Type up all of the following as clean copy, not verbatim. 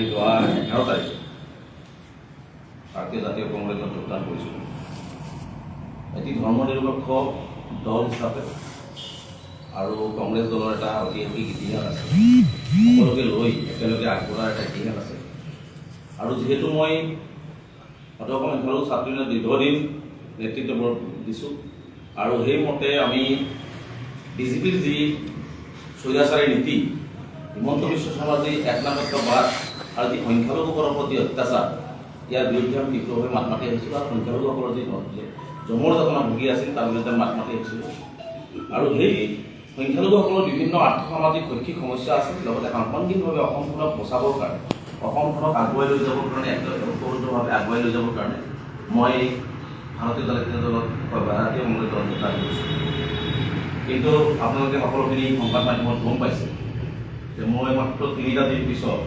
মই যোৱা 11 তাৰিখে ভাৰতীয় জাতীয় কংগ্ৰেছত যোগদান কৰিছিলোঁ। এটি ধৰ্মনিৰপেক্ষ দল হিচাপে আৰু কংগ্ৰেছ দলৰ এটা ঐতিহাসিক ইতিহাস আছে, সকলোকে লৈ একেলগে আগবঢ়াৰ এটা ইতিহাস আছে। আৰু যিহেতু মই অসম সংখ্যালঘু ছাত্ৰ ইউনিয়নৰ দীৰ্ঘদিন নেতৃত্ব দিছোঁ আৰু সেইমতে আমি বিজেপিৰ যি স্বৈৰাচাৰী নীতি, হিমন্ত বিশ্ব শৰ্মাৰ যি একনায়কত্ববাদ আৰু যি সংখ্যালঘুসকলৰ প্ৰতি অত্যাচাৰ, ইয়াৰ বিৰুদ্ধে আমি তীব্ৰভাৱে মাত মাতি আহিছিলোঁ আৰু সংখ্যালঘুসকলৰ যি জমৰ যাতনা ভুগি আছিল তাৰ বিৰুদ্ধে মাত মাতি আহিছিলোঁ। আৰু সেই সংখ্যালঘুসকলৰ বিভিন্ন আৰ্থসামাজিক শৈক্ষিক সমস্যা আছিল, লগতে সাংগঠনিকভাৱে অসমখনক বচাবৰ কাৰণে, অসমখনক আগুৱাই লৈ যাবৰ কাৰণে, ঐক্যবদ্ধভাৱে আগুৱাই লৈ যাবৰ কাৰণে মই ভাৰতীয় জাতীয় দলত ভাৰতীয় কংগ্ৰেছ দলত যোগদান কৰিছোঁ। কিন্তু আপোনালোকে সকলোখিনি সংবাদ মাধ্যমত গম পাইছে যে মই মাত্ৰ 3টা দিন পিছত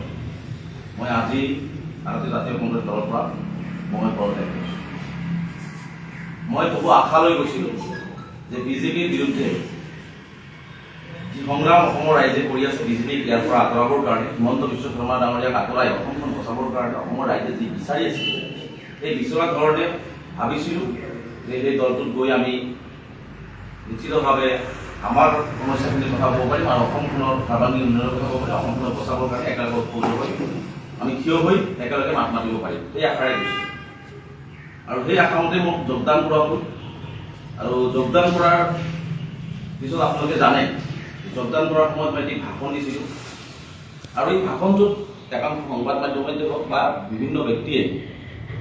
মই আজি ভাৰতীয় জাতীয় কংগ্ৰেছ দলৰ পৰা মই পদত্যাগ কৰিছোঁ। মই বহু আশা লৈ গৈছিলোঁ যে বিজেপিৰ বিৰুদ্ধে যি সংগ্ৰাম অসমৰ ৰাইজে কৰি আছে, বিজেপিক ইয়াৰ পৰা আঁতৰাবৰ কাৰণে, হিমন্ত বিশ্ব শৰ্মা ডাঙৰীয়াক আঁতৰাই অসমখন বচাবৰ কাৰণে অসমৰ ৰাইজে যি বিচাৰি আছিল, সেই বিচৰা ধৰণে ভাবিছিলোঁ যে সেই দলটোত গৈ আমি নিশ্চিতভাৱে আমাৰ সমস্যাখিনিৰ কথা ক'ব পাৰিম আৰু অসমখনৰ সৰ্বাংগীন উন্নয়নৰ কথা ক'ব পাৰিম, অসমখনক বচাবৰ কাৰণে একেলগে কৰিব পাৰিম, আমি থিয় হৈ একেলগে মাত মাতিব পাৰিম, সেই আশাৰে গৈছোঁ। আৰু সেই আশামতে মোক যোগদান কৰা হ'ল। আৰু যোগদান কৰাৰ পিছত আপোনালোকে জানে, যোগদান কৰাৰ সময়ত মই এটি ভাষণ দিছিলোঁ আৰু এই ভাষণটোত একাংশ সংবাদ মাধ্যমতে হওক বা বিভিন্ন ব্যক্তিয়ে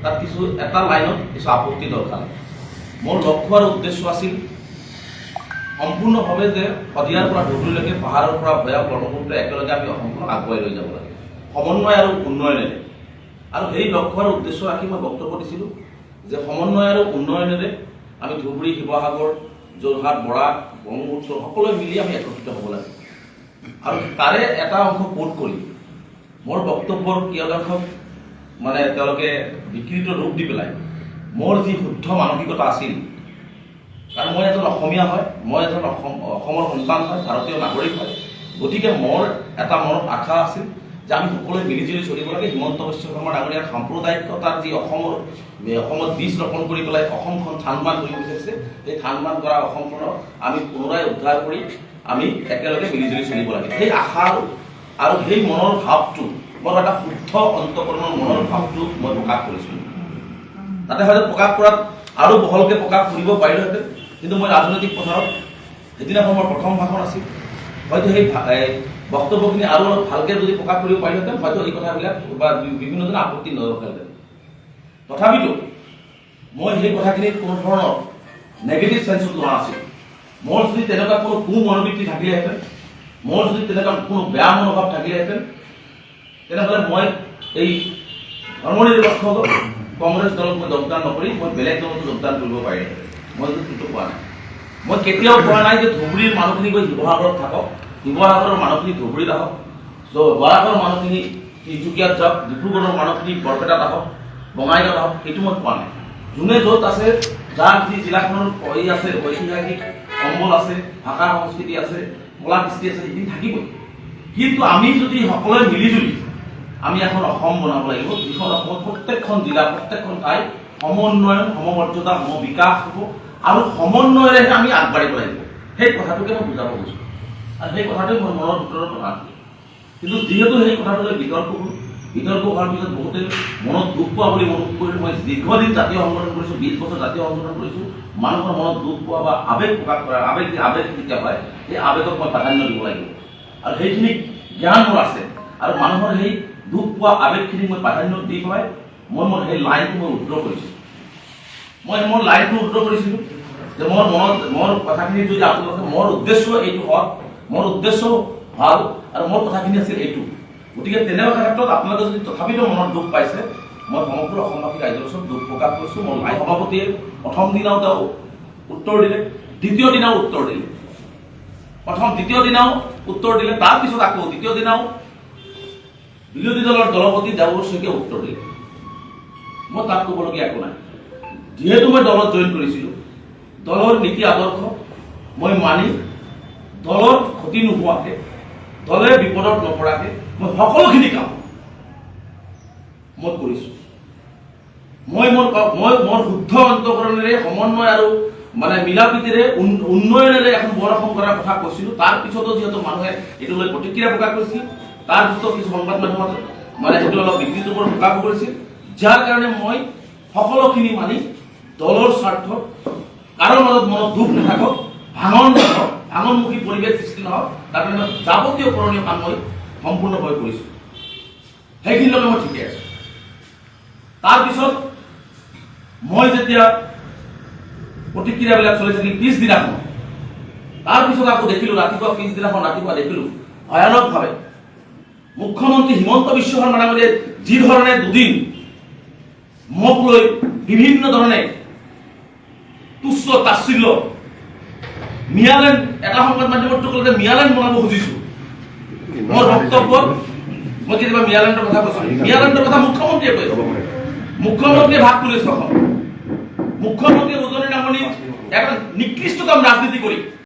তাত এটা লাইনত কিছু আপত্তি দৰ্শালে। মোৰ লক্ষ্য আৰু উদ্দেশ্য আছিল সম্পূৰ্ণভাৱে যে শদিয়াৰ পৰা ধুবুৰীলৈকে, পাহাৰৰ পৰা ভৈয়া ব্ৰহ্মপুত্ৰ একেলগে আমি অসমখনক আগুৱাই লৈ যাব লাগে, সমন্বয় আৰু উন্নয়নেৰে। আৰু সেই লক্ষ্য আৰু উদ্দেশ্য ৰাখি মই বক্তব্য দিছিলোঁ যে সমন্বয় আৰু উন্নয়নেৰে আমি ধুবুৰী, শিৱসাগৰ, যোৰহাট, বৰাক, ব্ৰহ্মপুত্ৰ সকলোৱে মিলি আমি একত্ৰিত হ'ব লাগে। আৰু তাৰে এটা অংশ কোট কৰি মোৰ বক্তব্যৰ কিয়দাংশ মানে তেওঁলোকে বিকৃত ৰূপ দি পেলাই মোৰ যি শুদ্ধ মানসিকতা আছিল, কাৰণ মই এজন অসমীয়া হয়, মই এজন অসমৰ সন্তান হয়, ভাৰতীয় নাগৰিক হয়, গতিকে মোৰ এটা মনত আশা আছিল যে আমি সকলোৱে মিলিজুলি চলিব লাগে। হিমন্ত বিশ্ব শৰ্মা ডাঙৰীয়াৰ সাম্প্ৰদায়িকতাৰ যি অসমত বীজ ৰোপণ কৰি পেলাই অসমখন থান-বান কৰিব বিচাৰিছে, সেই থান-বান কৰা অসমখনক আমি পুনৰাই উদ্ধাৰ কৰি আমি একেলগে মিলিজুলি চলিব লাগে। সেই আশা আৰু সেই মনৰ ভাৱটো, মোৰ এটা শুদ্ধ অন্তঃকৰণৰ মনৰ ভাৱটো মই প্ৰকাশ কৰিছিলোঁ। তাতে হয়তো প্ৰকাশ কৰাত আৰু বহলকৈ প্ৰকাশ কৰিব পাৰিলোহেঁতেন, কিন্তু মই ৰাজনৈতিক পথাৰত সেইদিনাখন মোৰ প্ৰথম ভাষণ আছিল, হয়তো সেই বক্তব্যখিনি আৰু অলপ ভালকৈ যদি প্ৰকাশ কৰিব পাৰিলোহেঁতেন, হয়তো এই কথাবিলাক বা বিভিন্নজনে আপত্তি নৰখালেহেঁতেন। তথাপিতো মই সেই কথাখিনিত কোনো ধৰণৰ নেগেটিভ চেঞ্চত লোৱা নাছিল। মোৰ যদি তেনেকুৱা কোনো মনোবৃত্তি থাকিলেহেঁতেন, মোৰ যদি তেনেকুৱা কোনো বেয়া মনোভাৱ থাকিলেহেঁতেন, তেনেহ'লে মই এই ধৰ্মনিৰপেক্ষ কংগ্ৰেছ দলত মই যোগদান নকৰি মই বেলেগ দলতো যোগদান কৰিব পাৰিলোহেঁতেন। মই কিন্তু কোৱা নাই, মই কেতিয়াও কোৱা নাই যে ধুবুৰীৰ মানুহখিনি গৈ শিৱসাগৰত থাকক, শিৱসাগৰৰ মানুহখিনি ধুবুৰীত আহক, বৰাকৰ মানুহখিনি তিনিচুকীয়াত যাওক, ডিব্ৰুগড়ৰ মানুহখিনি বৰপেটাত আহক, বঙাইগাঁৱত আহক, সেইটো মই কোৱা নাই। যোনে য'ত আছে, যাৰ যি জিলাখনৰ আছে, ঐতিহাসিক সম্বল আছে, ভাষা সংস্কৃতি আছে, কলা কৃষ্টি আছে, সেইখিনি থাকিবই। কিন্তু আমি যদি সকলোৱে মিলিজুলি আমি এখন অসম বনাব লাগিব, যিখন অসমত প্ৰত্যেকখন জিলা, প্ৰত্যেকখন ঠাই সমন্বয়ন, সমমৰ্যাদা, সমবিকাশ হ'ব আৰু সমন্বয়েৰেহে আমি আগবাঢ়িব লাগিব। সেই কথাটোকে মই বুজাব গৈছোঁ আৰু সেই কথাটোৱে মই মনৰ ভিতৰত প্ৰকাশ কৰিছোঁ। কিন্তু যিহেতু সেই কথাটোলৈ বিতৰ্ক হ'ল, বিতৰ্ক হোৱাৰ পিছত বহুতে মনত দুখ পোৱা বুলি মনত কৰিলোঁ। মই দীৰ্ঘদিন জাতীয় সংগঠন কৰিছোঁ, 20 বছৰ জাতীয় সংগঠন কৰিছোঁ। মানুহৰ মনত দুখ পোৱা বা আৱেগ প্ৰকাশ কৰা, আৱেগ যেতিয়া হয়, সেই আৱেগক মই প্ৰাধান্য দিব লাগিব আৰু সেইখিনি জ্ঞান মোৰ আছে। আৰু মানুহৰ সেই দুখ পোৱা আৱেগখিনিক মই প্ৰাধান্য দি পেলাই মই মোৰ সেই লাইনটো মই উদ্ৰ কৰিছোঁ। মই মোৰ লাইনটো উদ্ৰ কৰিছিলোঁ যে মোৰ কথাখিনি যদি আপোনালোকে, মোৰ উদ্দেশ্য এইটো হওক, মোৰ উদ্দেশ্য ভাল আৰু মোৰ কথাখিনি আছিল এইটো। গতিকে তেনেকুৱা ক্ষেত্ৰত আপোনালোকে যদি তথাপিতো মনত দুখ পাইছে, মই সমগ্ৰ অসমবাসী ৰাইজৰ ওচৰত দুখ প্ৰকাশ কৰিছোঁ। মোৰ লাই সভাপতিয়ে প্ৰথম দিনাও তেওঁ উত্তৰ দিলে, দ্বিতীয় দিনাও উত্তৰ দিলে, দ্বিতীয় দিনাও উত্তৰ দিলে, তাৰপিছত আকৌ দ্বিতীয় দিনাও বিৰোধী দলৰ দলপতি দেৱৰ শইকীয়াই উত্তৰ দিলে। মই তাত ক'বলগীয়া একো নাই। যিহেতু মই দলত জইন কৰিছিলোঁ, দলৰ নীতি আদৰ্শ মই মানি, দলৰ ক্ষতি নোহোৱাকৈ, দলে বিপদত নপৰাকৈ মই সকলোখিনি কাম মই কৰিছোঁ। মই মোৰ শুদ্ধ অন্তঃকৰণেৰে সমন্বয় আৰু মানে মিলাপ্ৰীতিৰে উন্নয়নেৰে এখন বৰ অসম কৰাৰ কথা কৈছিলোঁ। তাৰ পিছতো যিহেতু মানুহে এইটো লৈ প্ৰতিক্ৰিয়া প্ৰকাশ কৰিছিল, তাৰ পিছতো কিছু সংবাদ মাধ্যমত মানে সেইটো অলপ বিকৃতিৰ ওপৰত প্ৰকাশ কৰিছিল, যাৰ কাৰণে মই সকলোখিনি মানি দলৰ স্বাৰ্থত কাৰো মাজত মনত দুখ নাথাকক, ভাঙনমুখী পৰিৱেশ সৃষ্টি নহওক, তাৰ কাৰণে যাৱতীয় কৰণীয় কাম মই সম্পূৰ্ণভাৱে কৰিছোঁ। সেইখিনিলৈকে মই ঠিকে আছোঁ। তাৰপিছত মই যেতিয়া প্ৰতিক্ৰিয়াবিলাক চলি থাকিল, পিছদিনাখন তাৰপিছত আকৌ দেখিলোঁ পিছদিনাখন ৰাতিপুৱা দেখিলোঁ ভয়ানকভাৱে মুখ্যমন্ত্ৰী হিমন্ত বিশ্ব শৰ্মা ডাঙৰীয়াই যি ধৰণে দুদিন মোক লৈ বিভিন্ন ধৰণে তুচ্ছ তাচ্ছিল্য মিয়ালেণ্ড, এটা সংবাদ মাধ্যমত ক'লে যে মিয়ালেণ্ড বনাব খুজিছোঁ। মোৰ বক্তব্যত মই কেতিয়াবা মিয়ালেণ্ডৰ কথা কৈছোঁ, মিয়ালেণ্ডৰ কথা মুখ্যমন্ত্ৰীয়ে কৈছে। মুখ্যমন্ত্ৰীয়ে ভাগ কৰিছে, মুখ্যমন্ত্ৰীয়ে